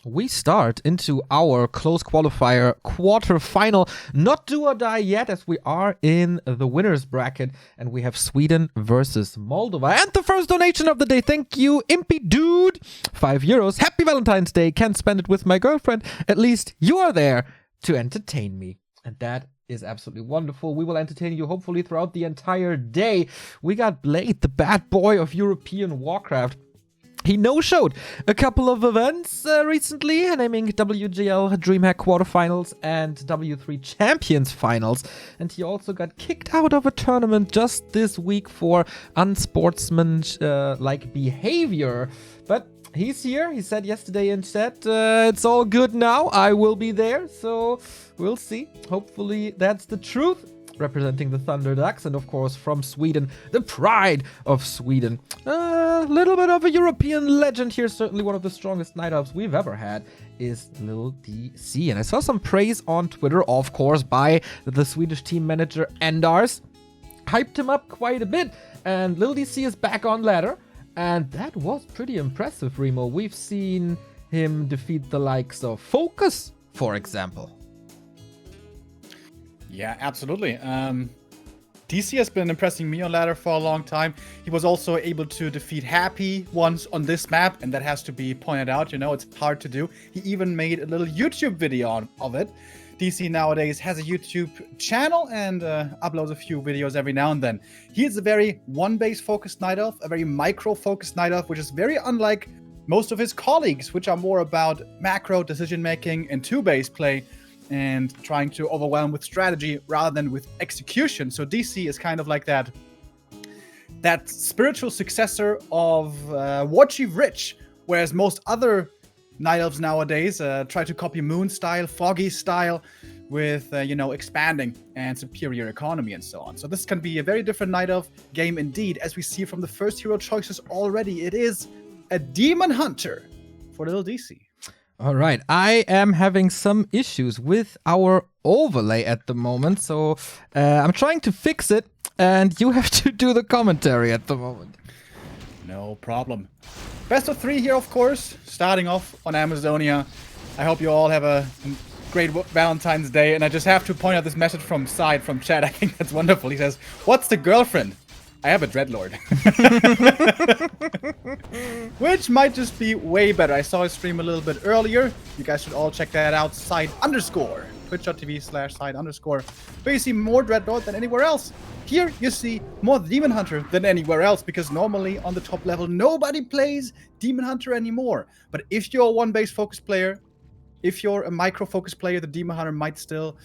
We start into our close qualifier quarterfinal. Not do or die yet, as we are in the winners bracket, and we have Sweden versus Moldova. And the first donation of the day, thank you, Impy Dude, €5. Happy Valentine's Day. Can't spend it with my girlfriend. At least you are there to entertain me, and that is absolutely wonderful. We will entertain you hopefully throughout the entire day. We got Blade, the bad boy of European Warcraft. He no-showed a couple of events recently, naming WGL DreamHack Quarterfinals and W3 Champions Finals. And he also got kicked out of a tournament just this week for unsportsmanlike behavior. But he's here. He said yesterday in chat, it's all good now. I will be there. So we'll see. Hopefully that's the truth. Representing the Thunder Ducks, and of course from Sweden, the pride of Sweden. A little bit of a European legend here, certainly one of the strongest night elves we've ever had is LiiLD.C. And I saw some praise on Twitter, of course, by the Swedish team manager Endars. Hyped him up quite a bit, and LiiLD.C is back on ladder, and that was pretty impressive, Remo. We've seen him defeat the likes of Focus, for example. Yeah, absolutely. DC has been impressing me on ladder for a long time. He was also able to defeat Happy once on this map, and that has to be pointed out. You know, it's hard to do. He even made a little YouTube video of it. DC nowadays has a YouTube channel and uploads a few videos every now and then. He is a very one-base focused night elf, a very micro-focused night elf, which is very unlike most of his colleagues, which are more about macro decision-making and two-base play, and trying to overwhelm with strategy rather than with execution. So DC is kind of like that spiritual successor of Warcraft Rich, whereas most other night elves nowadays try to copy Moon style, Foggy style, with expanding and superior economy and so on. So this can be a very different night elf game indeed, as we see from the first hero choices already. It is a Demon Hunter for LiiLD.C. All right, I am having some issues with our overlay at the moment, so I'm trying to fix it, and you have to do the commentary at the moment. No problem. Best of 3 here, of course, starting off on Amazonia. I hope you all have a great Valentine's Day, and I just have to point out this message from chat. I think that's wonderful. He says, "What's the girlfriend? I have a Dreadlord." Which might just be way better. I saw his stream a little bit earlier. You guys should all check that out. Side_, twitch.tv/side_. But you see more Dreadlord than anywhere else. Here you see more Demon Hunter than anywhere else, because normally on the top level nobody plays Demon Hunter anymore. But if you're a one-base focus player, if you're a micro-focus player, the Demon Hunter might still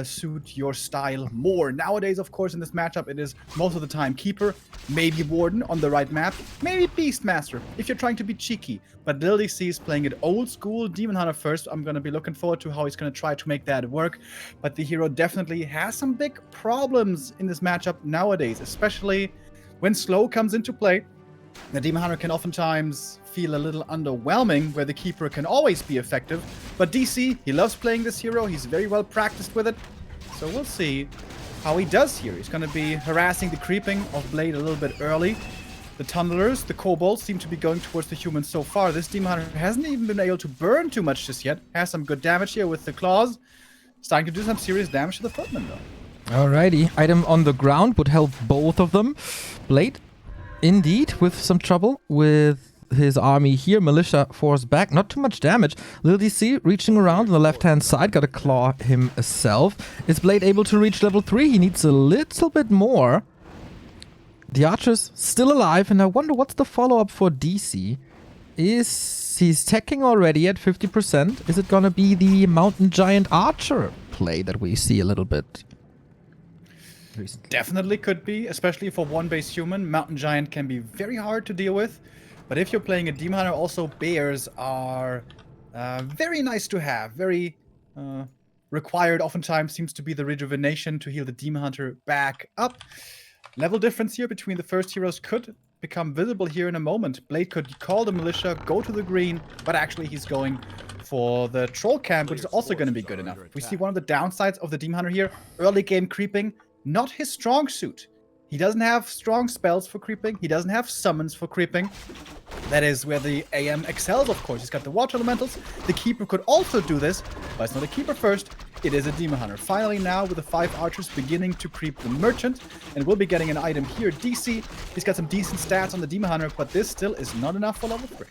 suit your style more. Nowadays, of course, in this matchup, it is most of the time Keeper, maybe Warden on the right map, maybe Beastmaster, if you're trying to be cheeky. But LiiLD.C is playing it old school, Demon Hunter first. I'm going to be looking forward to how he's going to try to make that work. But the hero definitely has some big problems in this matchup nowadays, especially when slow comes into play. The Demon Hunter can oftentimes feel a little underwhelming, where the Keeper can always be effective. But DC, he loves playing this hero. He's very well practiced with it. So we'll see how he does here. He's going to be harassing the creeping of Blade a little bit early. The Tunnelers, the Kobolds, seem to be going towards the humans so far. This Demon Hunter hasn't even been able to burn too much just yet. Has some good damage here with the claws. Starting to do some serious damage to the footman, though. Alrighty, item on the ground would help both of them. Blade, indeed, with some trouble with his army here. Militia force back, not too much damage. LiiLD.C reaching around on the left-hand side, got a claw himself. Is Blade able to reach level 3? He needs a little bit more. The Archer's still alive, and I wonder what's the follow-up for DC. He's teching already at 50%. Is it gonna be the Mountain Giant Archer play that we see a little bit recently? Definitely could be, especially for one-base human. Mountain Giant can be very hard to deal with. But if you're playing a Demon Hunter, also bears are very nice to have. Very required oftentimes seems to be the rejuvenation to heal the Demon Hunter back up. Level difference here between the first heroes could become visible here in a moment. Blade could call the Militia, go to the green, but actually he's going for the Troll Camp, which is also going to be good enough. We see one of the downsides of the Demon Hunter here. Early game creeping, not his strong suit. He doesn't have strong spells for creeping. He doesn't have summons for creeping. That is where the AM excels, of course. He's got the water elementals. The keeper could also do this, but it's not a keeper first. It is a demon hunter. Finally now with the 5 archers beginning to creep the merchant, and we'll be getting an item here. DC, he's got some decent stats on the demon hunter, but this still is not enough for level 3.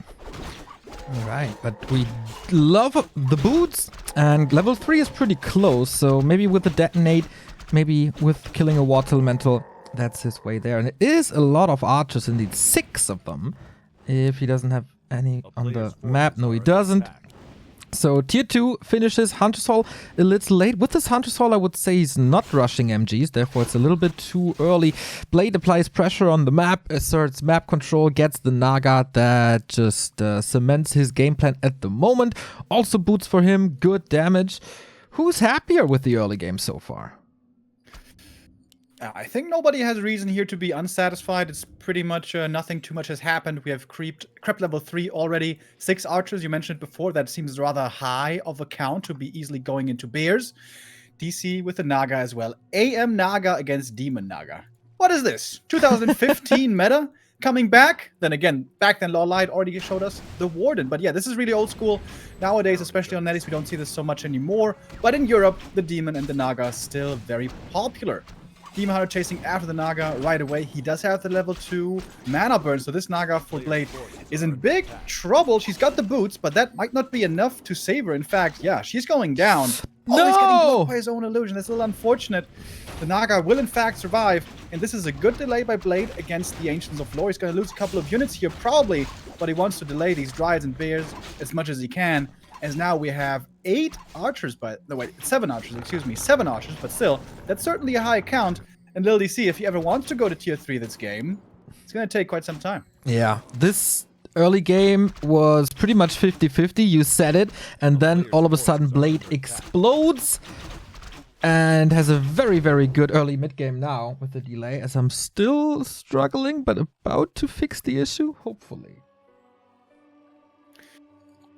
All right, but we love the boots, and level 3 is pretty close, so maybe with the detonate, maybe with killing a water elemental, that's his way there. And it is a lot of archers, indeed, 6 of them. If he doesn't have any on the map. No, he doesn't. So tier 2 finishes Hunter's Hall a little late. With this Hunter's Hall, I would say he's not rushing MGs, therefore it's a little bit too early. Blade applies pressure on the map, asserts map control, gets the Naga. That just cements his game plan at the moment. Also boots for him, good damage. Who's happier with the early game so far? I think nobody has reason here to be unsatisfied. It's pretty much nothing too much has happened. We have crept level 3 already. 6 archers, you mentioned before. That seems rather high of a count to be easily going into bears. DC with the Naga as well. AM Naga against Demon Naga. What is this? 2015 meta coming back? Then again, back then LiiLD already showed us the Warden. But yeah, this is really old school. Nowadays, especially on Netties, we don't see this so much anymore. But in Europe, the Demon and the Naga are still very popular. Demon Hunter chasing after the Naga right away. He does have the level 2 mana burn, so this Naga for Blade is in big trouble. She's got the boots, but that might not be enough to save her. In fact, yeah, she's going down. No! Oh, he's getting blocked by his own illusion. That's a little unfortunate. The Naga will in fact survive, and this is a good delay by Blade against the Ancients of Lore. He's going to lose a couple of units here, probably, but he wants to delay these Dryads and Bears as much as he can. As now we have 8 archers, wait, 7 archers, excuse me, 7 archers, but still, that's certainly a high count. And LiiLD.C, if he ever wants to go to tier 3 this game, it's going to take quite some time. Yeah, this early game was pretty much 50-50, you said it, and then all of a sudden Blade explodes and has a very, very good early mid-game now with the delay, as I'm still struggling, but about to fix the issue, hopefully.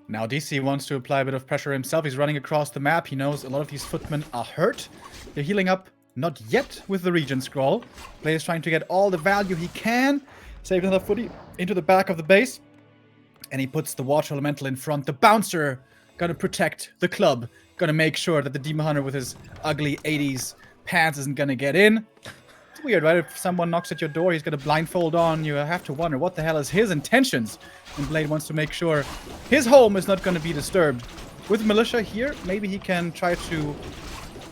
Now DC wants to apply a bit of pressure himself. He's running across the map. He knows a lot of these footmen are hurt. They're healing up, not yet with the Regen Scroll. Blade is trying to get all the value he can. Save another footy into the back of the base. And he puts the Water Elemental in front. The Bouncer gonna protect the club. Gonna make sure that the Demon Hunter with his ugly 80s pants isn't gonna get in. It's weird, right? If someone knocks at your door, he's gonna blindfold on. You have to wonder what the hell is his intentions. And Blade wants to make sure his home is not gonna be disturbed. With Militia here, maybe he can try to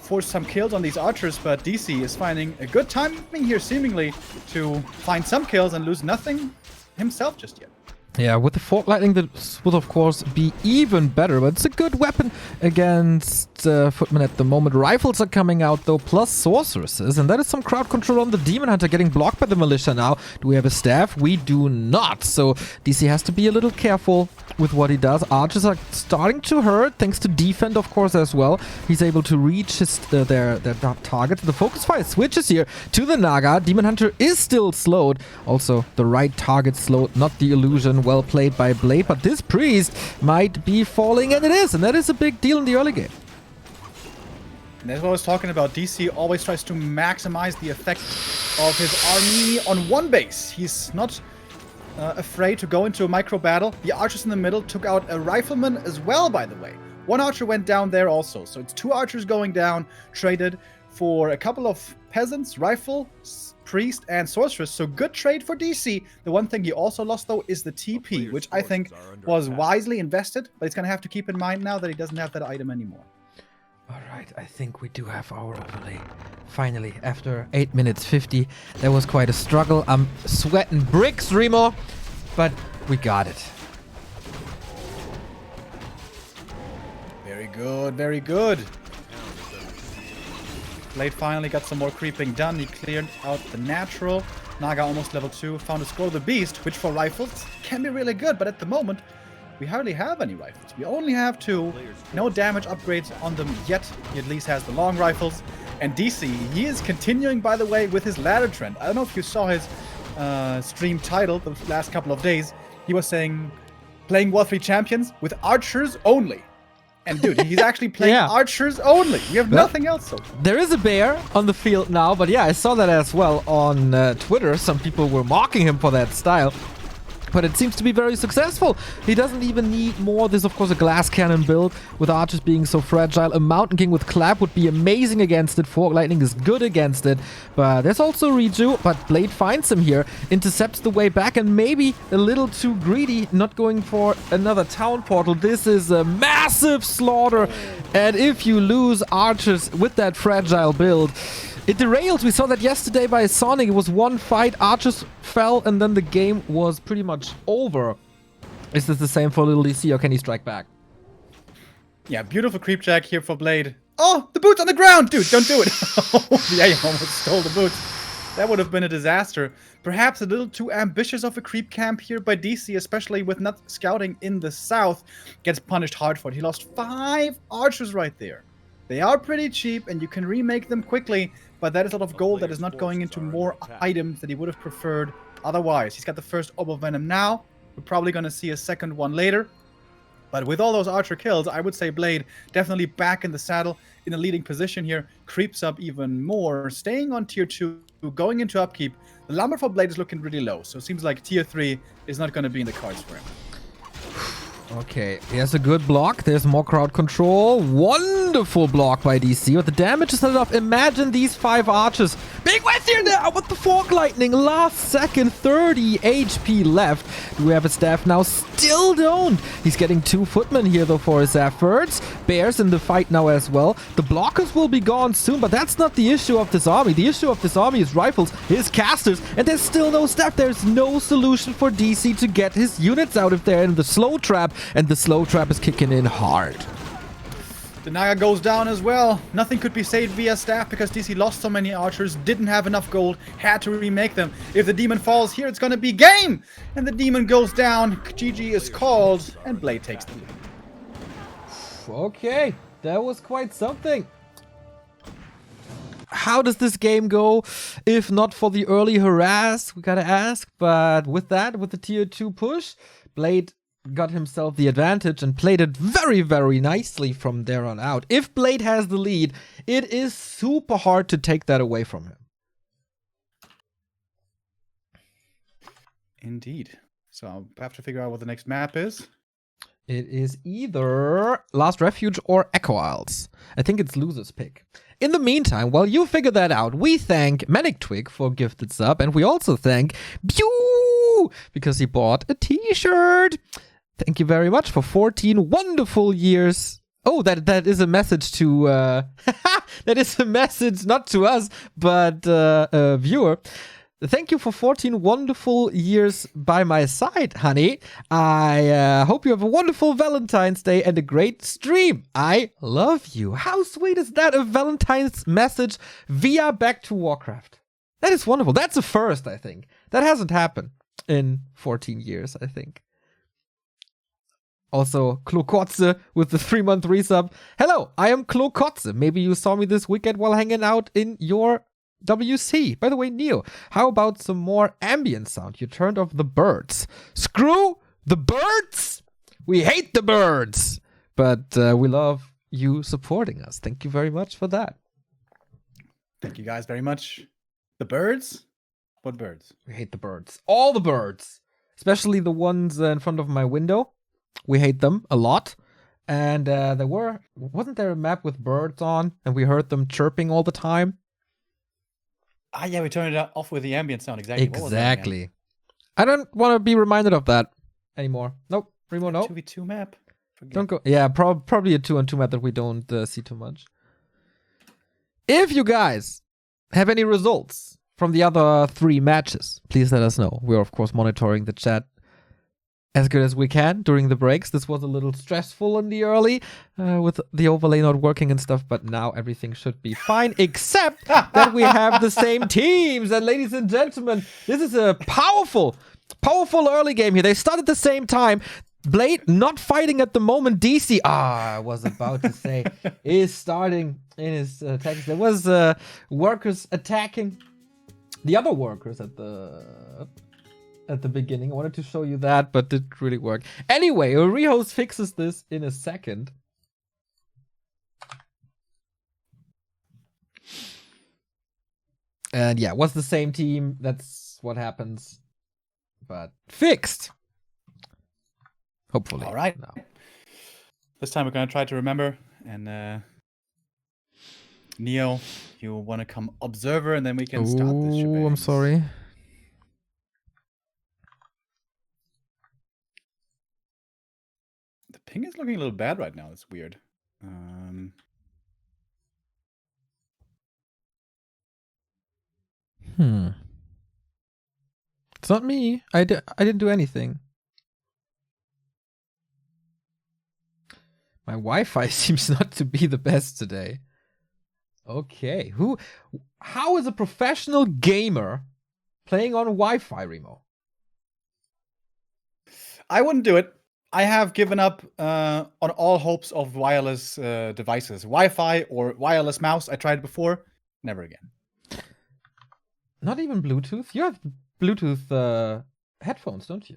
force some kills on these archers, but DC is finding a good timing here, seemingly, to find some kills and lose nothing himself just yet. Yeah, with the Fork Lightning, this would of course be even better, but it's a good weapon against Footmen at the moment. Rifles are coming out though, plus Sorceresses, and that is some crowd control on the Demon Hunter, getting blocked by the Militia now. Do we have a staff? We do not, so DC has to be a little careful with what he does. Archers are starting to hurt, thanks to Defend of course as well. He's able to reach his, their targets. The focus fire switches here to the Naga. Demon Hunter is still slowed. Also, the right target slowed, not the illusion. Well played by Blade, but this Priest might be falling, and it is, and that is a big deal in the early game. And that's what I was talking about. DC always tries to maximize the effect of his army on one base. He's not afraid to go into a micro battle. The archers in the middle took out a rifleman as well, by the way. One archer went down there also, so it's 2 archers going down, traded for a couple of peasants, rifle, priest, and sorceress. So good trade for DC. The one thing he also lost, though, is the TP, which I think was wisely invested, but he's going to have to keep in mind now that he doesn't have that item anymore. All right, I think we do have our overlay. Finally, after 8 minutes 50, that was quite a struggle. I'm sweating bricks, Remo, but we got it. Very good, very good. Blade finally got some more creeping done. He cleared out the natural. Naga almost level 2. Found a Scroll of the Beast, which for rifles can be really good. But at the moment, we hardly have any rifles. We only have 2. No damage upgrades on them yet. He at least has the long rifles. And DC, he is continuing, by the way, with his ladder trend. I don't know if you saw his stream title the last couple of days. He was saying, playing War 3 Champions with archers only. And dude, he's actually playing archers only. We have nothing else so far. There is a bear on the field now, but yeah, I saw that as well on Twitter. Some people were mocking him for that style. but it seems to be very successful. He doesn't even need more. This is, of course, a glass cannon build with archers being so fragile. A Mountain King with Clap would be amazing against it. Fork Lightning is good against it, but there's also Reju, but Blade finds him here, intercepts the way back, and maybe a little too greedy, not going for another town portal. This is a massive slaughter, and if you lose archers with that fragile build, it derails. We saw that yesterday by Sonic. It was one fight, archers fell, and then the game was pretty much over. Is this the same for LiiLD.C, or can he strike back? Yeah, beautiful creep jack here for Blade. Oh, the boots on the ground! Dude, don't do it! Yeah, you almost stole the boots. That would have been a disaster. Perhaps a little too ambitious of a creep camp here by DC, especially with not scouting in the south. Gets punished hard for it. He lost 5 archers right there. They are pretty cheap, and you can remake them quickly, but that is a lot of gold that is not going into more items that he would have preferred otherwise. He's got the first Orb of Venom now. We're probably going to see a second one later. But with all those archer kills, I would say Blade definitely back in the saddle in a leading position here. Creeps up even more, staying on tier 2, going into upkeep. The lumber for Blade is looking really low, so it seems like tier 3 is not going to be in the cards for him. Okay, here's a good block. There's more crowd control. Wonderful block by DC, but the damage is not enough. Imagine these 5 archers being with you now with the Fork Lightning. Last second, 30 HP left. Do we have a staff now? Still don't. He's getting 2 footmen here, though, for his efforts. Bears in the fight now as well. The blockers will be gone soon, but that's not the issue of this army. The issue of this army is rifles, his casters, and there's still no staff. There's no solution for DC to get his units out if they're in the slow trap. And the slow trap is kicking in hard. The Naga goes down as well. Nothing could be saved via staff because DC lost so many archers, didn't have enough gold, had to remake them. If the demon falls here, it's gonna be game! And the demon goes down, GG is called, and Blade takes the lead. Okay, that was quite something. How does this game go if not for the early harass? We gotta ask, but with that, with the tier 2 push, Blade got himself the advantage and played it very, very nicely from there on out. If Blade has the lead, it is super hard to take that away from him. Indeed. So I'll have to figure out what the next map is. It is either Last Refuge or Echo Isles. I think it's loser's pick. In the meantime, while you figure that out, we thank Manic Twig for gifted sub, and we also thank Bew because he bought a t-shirt. Thank you very much for 14 wonderful years. Oh, that is a message to that is a message not to us, but a viewer. Thank you for 14 wonderful years by my side, honey. I hope you have a wonderful Valentine's Day and a great stream. I love you. How sweet is that? A Valentine's message via Back to Warcraft. That is wonderful. That's a first, I think. That hasn't happened in 14 years, I think. Also, Klokotze with the 3-month resub. Hello, I am Klokotze. Maybe you saw me this weekend while hanging out in your WC. By the way, Neo, how about some more ambient sound? You turned off the birds. Screw the birds! We hate the birds! But we love you supporting us. Thank you very much for that. Thank you guys very much. The birds? What birds? We hate the birds. All the birds. Especially the ones in front of my window. We hate them a lot. And wasn't there a map with birds on? And we heard them chirping all the time? Ah, yeah, we turned it off with the ambient sound. Exactly. Exactly. I don't want to be reminded of that anymore. Nope. Remo, no. 2v2 map. Forget. Don't go. Yeah, probably a 2-on-2 map that we don't see too much. If you guys have any results from the other 3 matches, please let us know. We're, of course, monitoring the chat as good as we can during the breaks. This was a little stressful in the early with the overlay not working and stuff, but now everything should be fine, except that we have the same teams. And ladies and gentlemen, this is a powerful early game here. They start at the same time. Blade not fighting at the moment. DC, I was about to say, is starting in his attacks. There was workers attacking the other workers at the beginning. I wanted to show you that, but didn't really work. Anyway, Rehos fixes this in a second. And yeah, it was the same team. That's what happens. But fixed. Hopefully. All right. No. This time we're going to try to remember. And Neo, you want to come observer, and then we can start this shebang. Oh, I'm sorry. The ping is looking a little bad right now. It's weird. It's not me. I didn't do anything. My Wi-Fi seems not to be the best today. Okay, how is a professional gamer playing on Wi-Fi, Remo? I wouldn't do it. I have given up on all hopes of wireless devices. Wi-Fi or wireless mouse, I tried before. Never again. Not even Bluetooth? You have Bluetooth headphones, don't you?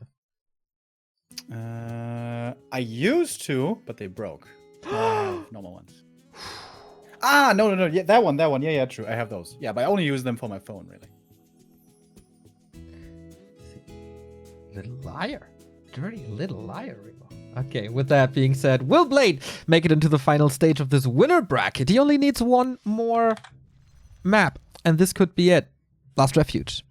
I used to, but they broke. Normal ones. Ah, no. Yeah, that one. Yeah, true. I have those. Yeah, but I only use them for my phone, really. Little liar. Dirty little liar, Remo. Okay, with that being said, will Blade make it into the final stage of this winner bracket? He only needs one more map, and this could be it. Last Refuge.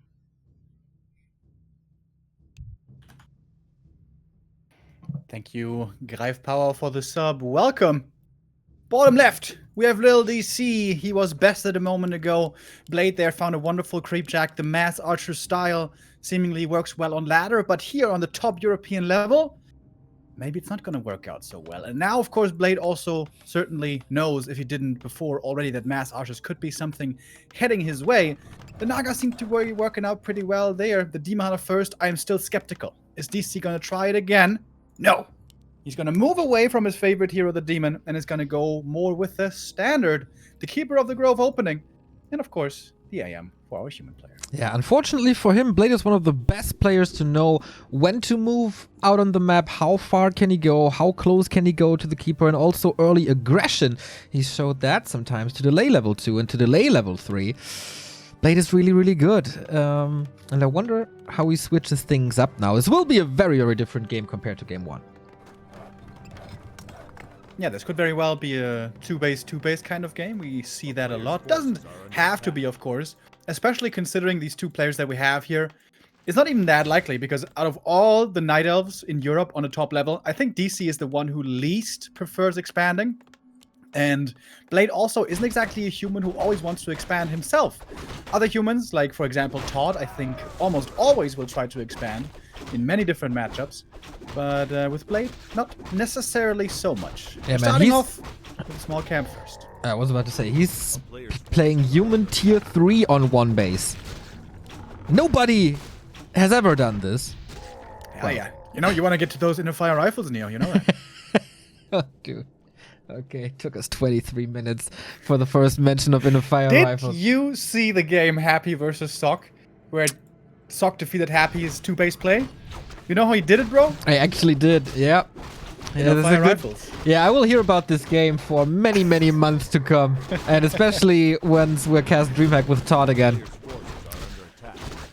Thank you, Greif Power, for the sub. Welcome. Bottom left, we have LiiLD.C. He was bested a moment ago. Blade there found a wonderful creep jack. The mass archer style seemingly works well on ladder, but here on the top European level, maybe it's not going to work out so well. And now, of course, Blade also certainly knows, if he didn't before already, that mass archers could be something heading his way. The Naga seem to be working out pretty well there. The Demon Hunter first, I am still skeptical. Is DC going to try it again? No. He's going to move away from his favorite hero, the Demon, and is going to go more with the standard, the Keeper of the Grove opening, and of course, the AM for our human player. Yeah, unfortunately for him, Blade is one of the best players to know when to move out on the map, how far can he go, how close can he go to the Keeper, and also early aggression. He showed that sometimes to delay level 2 and to delay level 3. Blade is really, really good. And I wonder how he switches things up now. This will be a very, very different game compared to game 1. Yeah, this could very well be a two-base kind of game. We see that a lot. Doesn't have to be, of course, especially considering these two players that we have here. It's not even that likely, because out of all the Night Elves in Europe on the top level, I think DC is the one who least prefers expanding. And Blade also isn't exactly a human who always wants to expand himself. Other humans, like, for example, Todd, I think almost always will try to expand in many different matchups. But with Blade, not necessarily so much. Yeah, Starting off with a small camp first. I was about to say, he's playing human tier 3 on one base. Nobody has ever done this. Yeah. You know, you want to get to those inner fire rifles, Neo, you know that. Oh, dude. Okay, it took us 23 minutes for the first mention of inner fire rifles. Did you see the game Happy versus Sock, where Sock defeated Happy's two-base play? You know how he did it, bro? I actually did, yeah. Fire rifles. Yeah, I will hear about this game for many, many months to come. And especially once we're cast DreamHack with Todd again.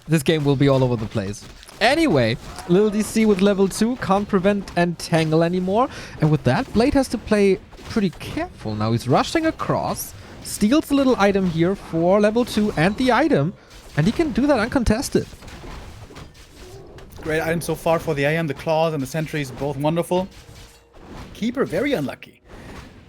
This game will be all over the place. Anyway, LiiLD.C with level 2 can't prevent Entangle anymore. And with that, Blade has to play pretty careful. Now he's rushing across, steals a little item here for level 2 and the item. And he can do that uncontested. Great item so far for the AM. The claws and the sentries, both wonderful. Keeper, very unlucky.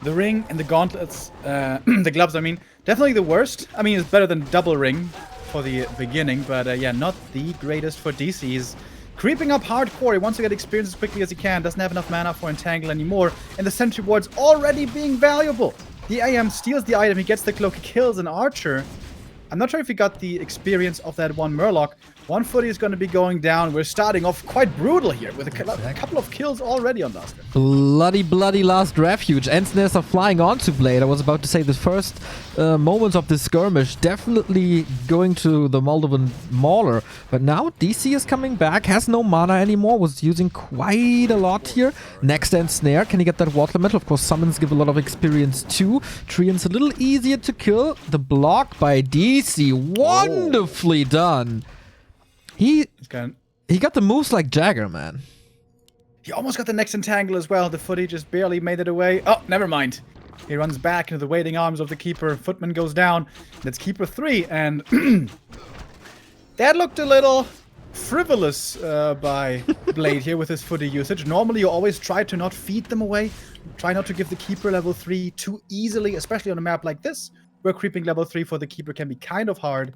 The ring and the gauntlets, the gloves, I mean, definitely the worst. I mean, it's better than double ring for the beginning, but yeah, not the greatest for DC. He's creeping up hardcore. He wants to get experience as quickly as he can. Doesn't have enough mana for Entangle anymore. And the sentry ward's already being valuable. The AM steals the item. He gets the cloak. He kills an archer. I'm not sure if he got the experience of that one Murloc. One footy is going to be going down. We're starting off quite brutal here with a couple of kills already on Last Refuge. Bloody Last Refuge. End snares are flying onto Blade. I was about to say the first moments of this skirmish definitely going to the Moldovan Mauler. But now DC is coming back, has no mana anymore, was using quite a lot here. Next end snare. Can he get that water metal? Of course, summons give a lot of experience too. Treant's a little easier to kill. The block by DC. Wonderfully done. He got the moves like Jagger, man. He almost got the next entangle as well. The footy just barely made it away. Oh, never mind. He runs back into the waiting arms of the keeper. Footman goes down. That's keeper 3. And that looked a little frivolous by Blade here with his footy usage. Normally, you always try to not feed them away. Try not to give the keeper level 3 too easily, especially on a map like this, where creeping level 3 for the keeper can be kind of hard.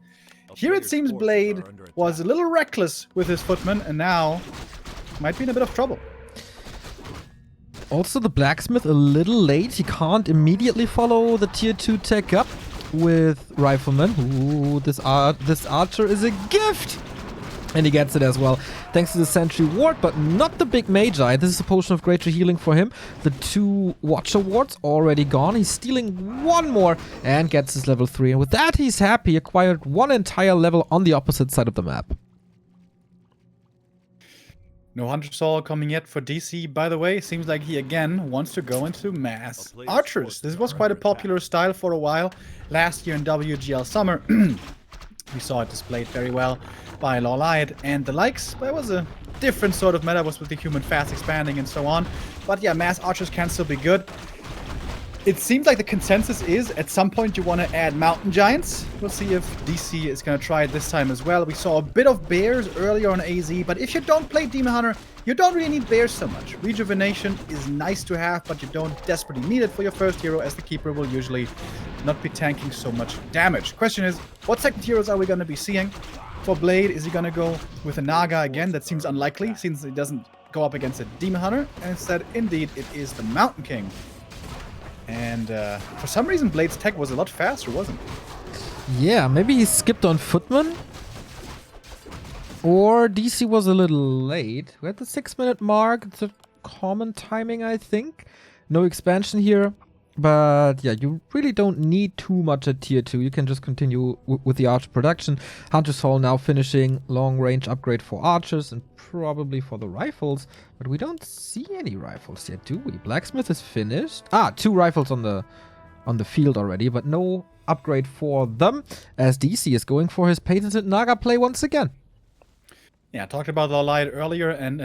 Here it seems Blade was a little reckless with his footman, and now might be in a bit of trouble. Also, the blacksmith a little late. He can't immediately follow the tier 2 tech up with rifleman. Ooh, this archer is a gift! And he gets it as well, thanks to the sentry ward, but not the big magi. This is a potion of greater healing for him. The 2 watcher wards already gone. He's stealing 1 more and gets his level 3. And with that, he's happy. Acquired 1 entire level on the opposite side of the map. No Hunter Saw coming yet for DC, by the way. Seems like he again wants to go into mass archers. This was quite a popular style for a while. Last year in WGL Summer, we saw it displayed very well by LiiLD and the likes. That was a different sort of meta, was with the human fast expanding and so on. But yeah, mass archers can still be good. It seems like the consensus is at some point you want to add mountain giants. We'll see if DC is going to try it this time as well. We saw a bit of bears earlier on AZ, but if you don't play Demon Hunter, you don't really need bears so much. Rejuvenation is nice to have, but you don't desperately need it for your first hero, as the keeper will usually not be tanking so much damage. Question is, what second heroes are we going to be seeing? For Blade, is he going to go with a Naga again? That seems unlikely, since he doesn't go up against a Demon Hunter. And instead, indeed, it is the Mountain King. And for some reason, Blade's tech was a lot faster, wasn't it? Yeah, maybe he skipped on Footman. Or DC was a little late. We're at the 6-minute mark. It's a common timing, I think. No expansion here. But yeah, you really don't need too much at tier 2. You can just continue with the archer production. Hunter's Hall now finishing long range upgrade for archers and probably for the rifles. But we don't see any rifles yet, do we? Blacksmith is finished. 2 rifles on the field already, but no upgrade for them, as DC is going for his patented Naga play once again. Yeah, I talked about LiiLD earlier, and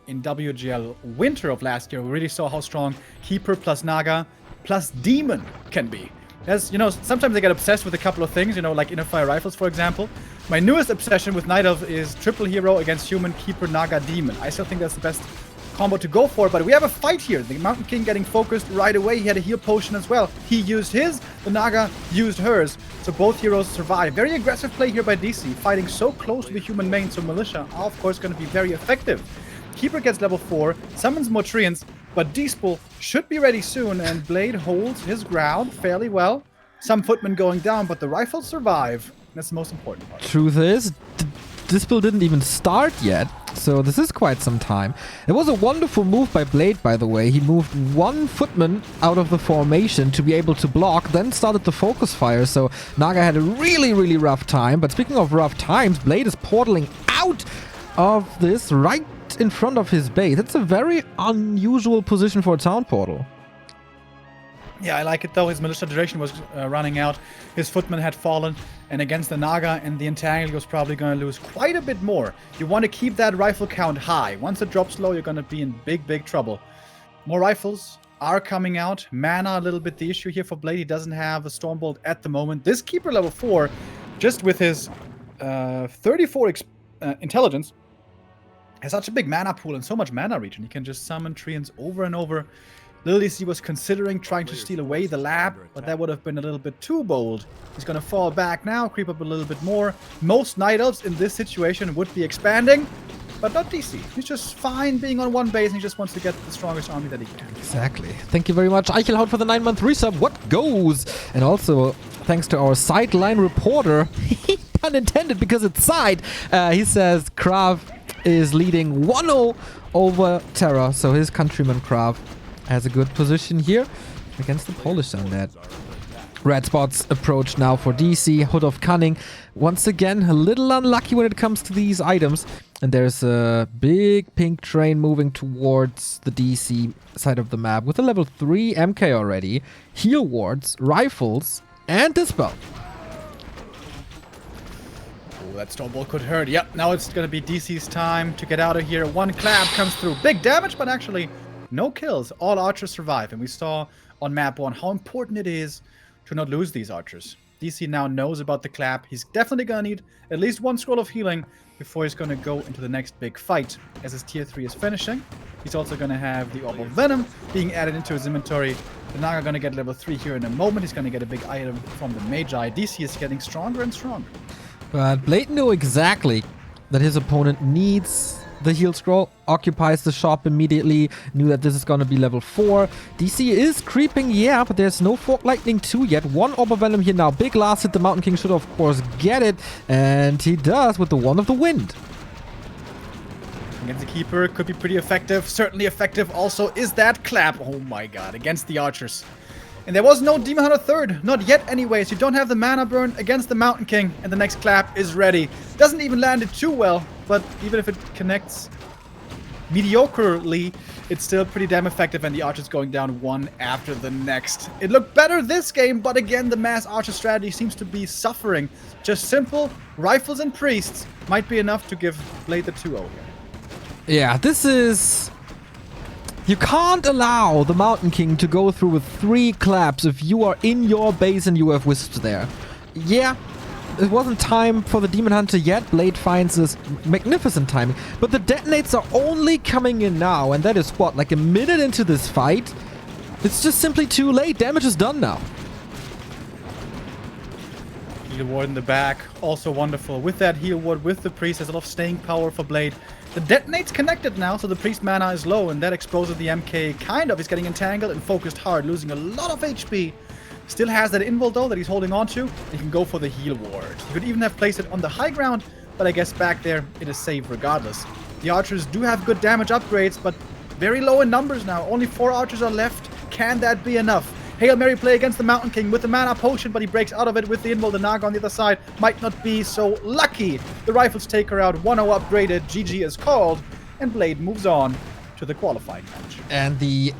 in WGL Winter of last year, we really saw how strong Keeper plus Naga plus Demon can be. As you know, sometimes I get obsessed with a couple of things, you know, like Inner Fire Rifles, for example. My newest obsession with Night Elf is triple hero against human, Keeper, Naga, Demon. I still think that's the best combo to go for, but we have a fight here. The Mountain King getting focused right away. He had a heal potion as well. He used his, the Naga used hers. So both heroes survive. Very aggressive play here by DC, fighting so close to the human main, so Militia are of course going to be very effective. Keeper gets level 4, summons more Treants, but D-Spool should be ready soon, and Blade holds his ground fairly well. Some footmen going down, but the rifles survive. That's the most important part. Truth is, D-Spool didn't even start yet, so this is quite some time. It was a wonderful move by Blade, by the way. He moved 1 footman out of the formation to be able to block, then started the focus fire, so Naga had a really, really rough time. But speaking of rough times, Blade is portaling out of this right in front of his base. It's a very unusual position for a town portal. Yeah, I like it though. His militia duration was running out. His footman had fallen, and against the Naga and the Entangle, he was probably going to lose quite a bit more. You want to keep that rifle count high. Once it drops low, you're going to be in big, big trouble. More rifles are coming out. Mana a little bit the issue here for Blade. He doesn't have a Stormbolt at the moment. This Keeper level 4, just with his 34 intelligence, has such a big mana pool and so much mana regen. He can just summon Treants over and over. LiiLD.C was considering trying to steal away the lab, but that would have been a little bit too bold. He's going to fall back now, creep up a little bit more. Most Night Elves in this situation would be expanding, but not DC. He's just fine being on one base, and he just wants to get the strongest army that he can. Exactly. Thank you very much, Eichelhaut, for the 9-month resub. What goes? And also, thanks to our sideline reporter, pun intended because it's side, he says Krav is leading 1-0 over Terra, so his countryman Krav has a good position here against the Polish undead. Red spots approach now for DC. Hood of Cunning, once again a little unlucky when it comes to these items, and there's a big pink train moving towards the DC side of the map with a level 3 MK already, heal wards, rifles, and Dispel. that Stormball could hurt. Yep, now it's going to be DC's time to get out of here. One clap comes through. Big damage, but actually no kills. All archers survive. And we saw on map 1 how important it is to not lose these archers. DC now knows about the clap. He's definitely going to need at least 1 scroll of healing before he's going to go into the next big fight as his tier 3 is finishing. He's also going to have the Orb of Venom being added into his inventory. The Naga going to get level 3 here in a moment. He's going to get a big item from the Magi. DC is getting stronger and stronger. But Blade knew exactly that his opponent needs the heal scroll, occupies the shop immediately, knew that this is going to be level 4. DC is creeping, yeah, but there's no Fork Lightning 2 yet. 1 Orb of Venom here now. Big last hit. The Mountain King should, of course, get it. And he does with the Wand of the Wind. Against the Keeper, could be pretty effective. Certainly effective also is that clap. Oh my god, against the Archers. And there was no Demon Hunter third. Not yet anyways. You don't have the mana burn against the Mountain King. And the next clap is ready. Doesn't even land it too well. But even if it connects mediocrely, it's still pretty damn effective. And the Archers going down one after the next. It looked better this game. But again, the mass Archer strategy seems to be suffering. Just simple rifles and priests might be enough to give Blade the 2-0 here. Yeah, this is... You can't allow the Mountain King to go through with 3 claps if you are in your base and you have Wisps there. Yeah, it wasn't time for the Demon Hunter yet. Blade finds this magnificent timing. But the detonates are only coming in now. And that is what, like a minute into this fight? It's just simply too late. Damage is done now. Heal Ward in the back, also wonderful. With that Heal Ward, with the Priest, there's a lot of staying power for Blade. The detonate's connected now, so the Priest mana is low, and that exposes the MK kind of. He's getting entangled and focused hard, losing a lot of HP. Still has that invul though that he's holding on to. He can go for the Heal Ward. He could even have placed it on the high ground, but I guess back there it is safe regardless. The Archers do have good damage upgrades, but very low in numbers now. Only 4 Archers are left. Can that be enough? Hail Mary play against the Mountain King with the mana potion, but he breaks out of it with the invul. The Naga on the other side might not be so lucky. The Rifles take her out. 1-0 upgraded. GG is called. And Blade moves on to the qualifying match. And the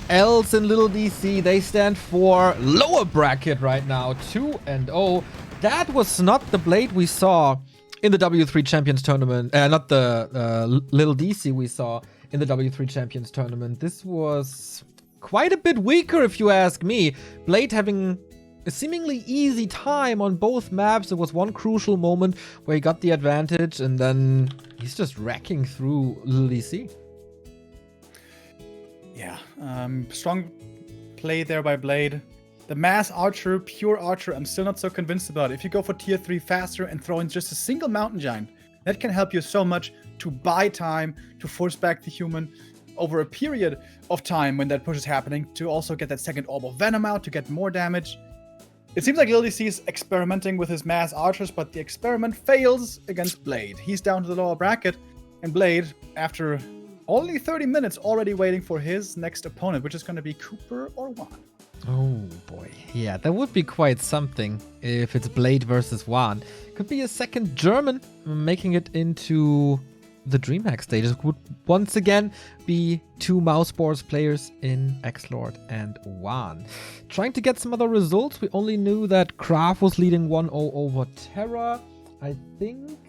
L's in LiiLD.C, they stand for lower bracket right now. 2-0. That was not the Blade we saw in the W3 Champions Tournament. Not the LiiLD.C we saw in the W3 Champions Tournament. This was... quite a bit weaker, if you ask me. Blade having a seemingly easy time on both maps. There was one crucial moment where he got the advantage, and then he's just wrecking through LiiLD.C. Yeah, strong play there by Blade. The mass Archer, pure Archer, I'm still not so convinced about. If you go for tier 3 faster and throw in just a single Mountain Giant, that can help you so much to buy time, to force back the human over a period of time when that push is happening, to also get that second Orb of Venom out to get more damage. It seems like LiiLD.C is experimenting with his mass Archers, but the experiment fails against Blade. He's down to the lower bracket, and Blade, after only 30 minutes, already waiting for his next opponent, which is going to be Cooper or Juan. Oh boy. Yeah, that would be quite something if it's Blade versus Juan. Could be a second German making it into the DreamHack stages. Would once again be 2 Mouseboards players in X-Lord and Juan. Trying to get some other results. We only knew that Kraft was leading 1-0 over Terra. I think...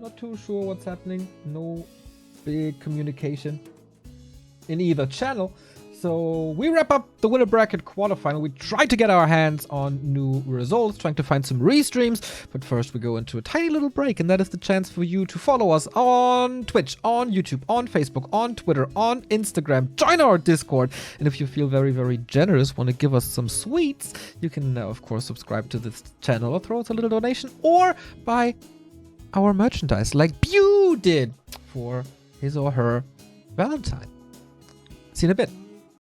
not too sure what's happening. No big communication in either channel. So we wrap up the Winnerbracket Quarterfinal. We try to get our hands on new results, trying to find some restreams. But first we go into a tiny little break, and that is the chance for you to follow us on Twitch, on YouTube, on Facebook, on Twitter, on Instagram. Join our Discord. And if you feel very, very generous, want to give us some sweets, you can, of course, subscribe to this channel or throw us a little donation or buy our merchandise like Bew did for his or her Valentine. See you in a bit.